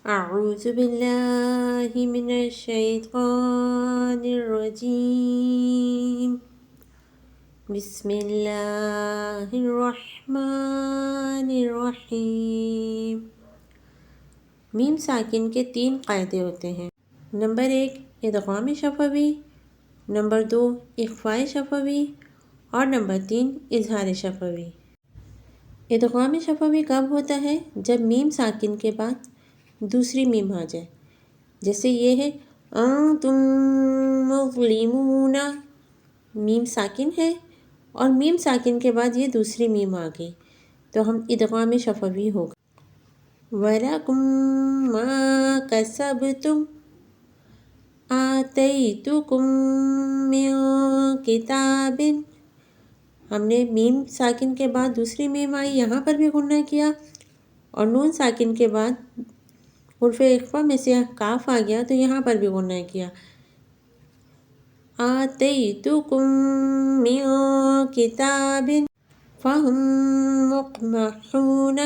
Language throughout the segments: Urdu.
اعوذ باللہ من الشیطان الرجیم بسم اللہ الرحمن الرحیم۔ میم ساکن کے 3 قاعدے ہوتے ہیں۔ نمبر 1 ادغام شفوی، نمبر 2 اخفاء شفوی اور نمبر 3 اظہار شفوی۔ ادغام شفوی کب ہوتا ہے؟ جب میم ساکن کے بعد دوسری میم آ جائے، جیسے یہ ہے انتم مظلمون، میم ساکن ہے اور میم ساکن کے بعد یہ دوسری میم آ گئی تو ہم ادغام شفوی ہوگا۔ وَلَكُمْ مَا كَسَبْتُمْ آتَيْتُكُمْ مِنْ كِتَابٍ، ہم نے میم ساکن کے بعد دوسری میم آئی، یہاں پر بھی غنہ کیا، اور نون ساکن کے بعد حرف اخفا میں سے کاف آ گیا تو یہاں پر بھی غنہ کیا۔ آتیتکم من کتاب فہم مقمحون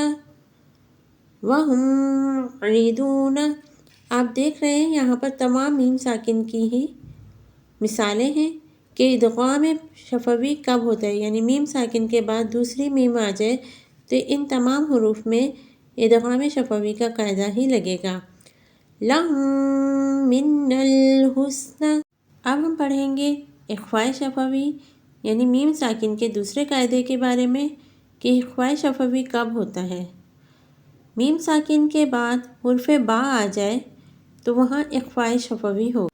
وہم معرضون۔ آپ دیکھ رہے ہیں یہاں پر تمام میم ساکن کی ہی مثالیں ہیں کہ ادغام شفوی کب ہوتا ہے، یعنی میم ساکن کے بعد دوسری میم آ جائے تو ان تمام حروف میں ادغام شفوی کا قاعدہ ہی لگے گا۔ لَهُم مِّنَ الْحُسْنَى، اب ہم پڑھیں گے اخفاء شفوی یعنی میم ساکن کے دوسرے قاعدے کے بارے میں کہ اخفاء شفوی کب ہوتا ہے۔ میم ساکن کے بعد حرف با آ جائے تو وہاں اخفاء شفوی ہو۔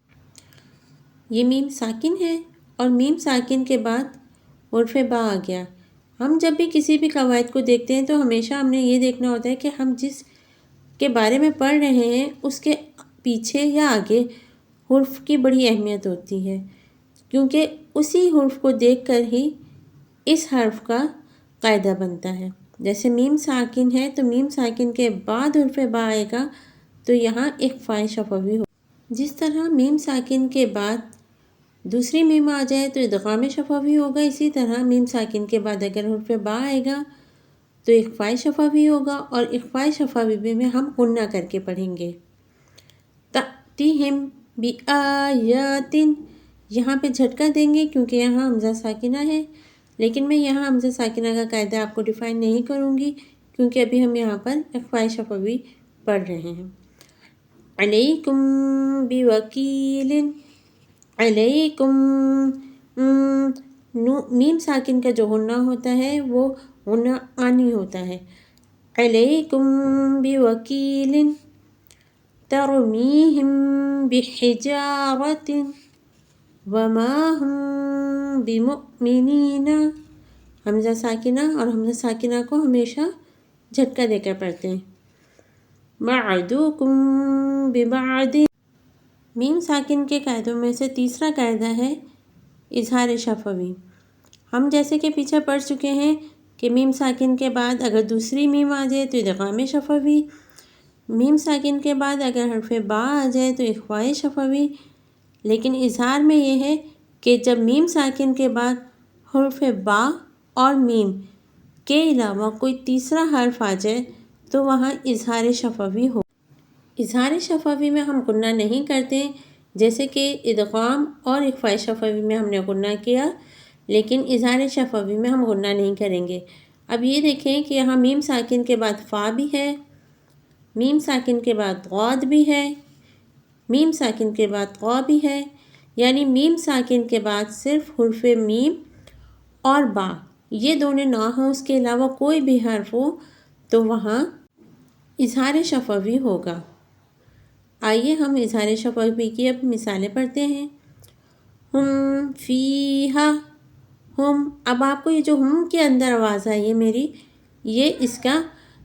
یہ میم ساکن ہے اور میم ساکن کے بعد حرف با آ گیا۔ ہم جب بھی کسی بھی قواعد کو دیکھتے ہیں تو ہمیشہ ہم نے یہ دیکھنا ہوتا ہے کہ ہم جس کے بارے میں پڑھ رہے ہیں اس کے پیچھے یا آگے حرف کی بڑی اہمیت ہوتی ہے، کیونکہ اسی حرف کو دیکھ کر ہی اس حرف کا قاعدہ بنتا ہے۔ جیسے میم ساکن ہے تو میم ساکن کے بعد حرف با آئے گا تو یہاں اخفاء شفوی ہو۔ جس طرح میم ساکن کے بعد دوسری میم آ جائے تو ادغام شفوی ہوگا، اسی طرح میم ساکن کے بعد اگر حرف با آئے گا تو اخفاء شفوی ہوگا، اور اخفاء شفوی میں ہم غنہ کر کے پڑھیں گے۔ تأتیہم بآیات، یہاں پہ جھٹکا دیں گے کیونکہ یہاں حمزہ ساکنہ ہے، لیکن میں یہاں حمزہ ساکنہ کا قاعدہ آپ کو ڈیفائن نہیں کروں گی کیونکہ ابھی ہم یہاں پر اخفاء شفوی پڑھ رہے ہیں۔ علیکم بوکیل، علیکم، میم ساکن کا جو غنہ ہوتا ہے وہ غنہ آنی ہوتا ہے۔ علیکم بوکیل ترمیہم بحجارۃ وما ہم بمؤمنین، حمزہ ساکنہ اور حمزہ ساکنہ کو ہمیشہ جھٹکا دے کر پڑھتے ہیں۔ بعضکم ببعض، میم ساکن کے قاعدوں میں سے تیسرا قاعدہ ہے اظہار شفوی۔ ہم جیسے کہ پیچھے پڑھ چکے ہیں کہ میم ساکن کے بعد اگر دوسری میم آ جائے تو ادغام شفوی، میم ساکن کے بعد اگر حرف با آ جائے تو اخفاء شفوی، لیکن اظہار میں یہ ہے کہ جب میم ساکن کے بعد حرف با اور میم کے علاوہ کوئی تیسرا حرف آ جائے تو وہاں اظہار شفوی ہو۔ اظہار شفوی میں ہم غنہ نہیں کرتے، جیسے کہ ادغام اور اخفاء شفوی میں ہم نے غنہ کیا، لیکن اظہار شفوی میں ہم غنہ نہیں کریں گے۔ اب یہ دیکھیں کہ یہاں میم ساکن کے بعد فا بھی ہے، میم ساکن کے بعد غاد بھی ہے، میم ساکن کے بعد غا بھی ہے، یعنی میم ساکن کے بعد صرف حرف میم اور با یہ دونوں نہ ہوں، اس کے علاوہ کوئی بھی حرف ہو تو وہاں اظہار شفوی ہوگا۔ آئیے ہم اظہار شفوی کی اب مثالیں پڑھتے ہیں۔ ہم فیہا، ہم، اب آپ کو یہ جو ہم کے اندر آواز آئی ہے میری، یہ اس کا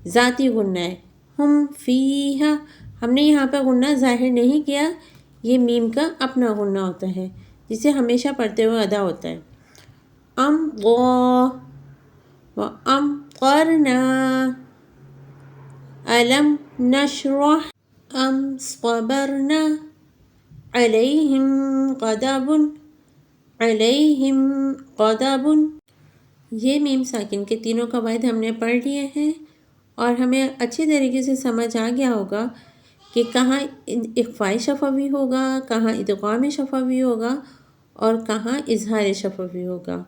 ذاتی غنہ ہے۔ ہم فیہا، ہم نے یہاں پہ غنہ ظاہر نہیں کیا، یہ میم کا اپنا غنہ ہوتا ہے جسے ہمیشہ پڑھتے ہوئے ادا ہوتا ہے۔ امضا وامطرنا، الم نشرح، ام صبرنا، علیہم غضب، علیہم غضب۔ یہ میم ساکن کے تینوں قواعد ہم نے پڑھ لیے ہیں اور ہمیں اچھی طریقے سے سمجھ آ گیا ہوگا کہ کہاں اخفاء شفوی ہوگا، کہاں ادغام شفوی ہوگا اور کہاں اظہار شفوی ہوگا۔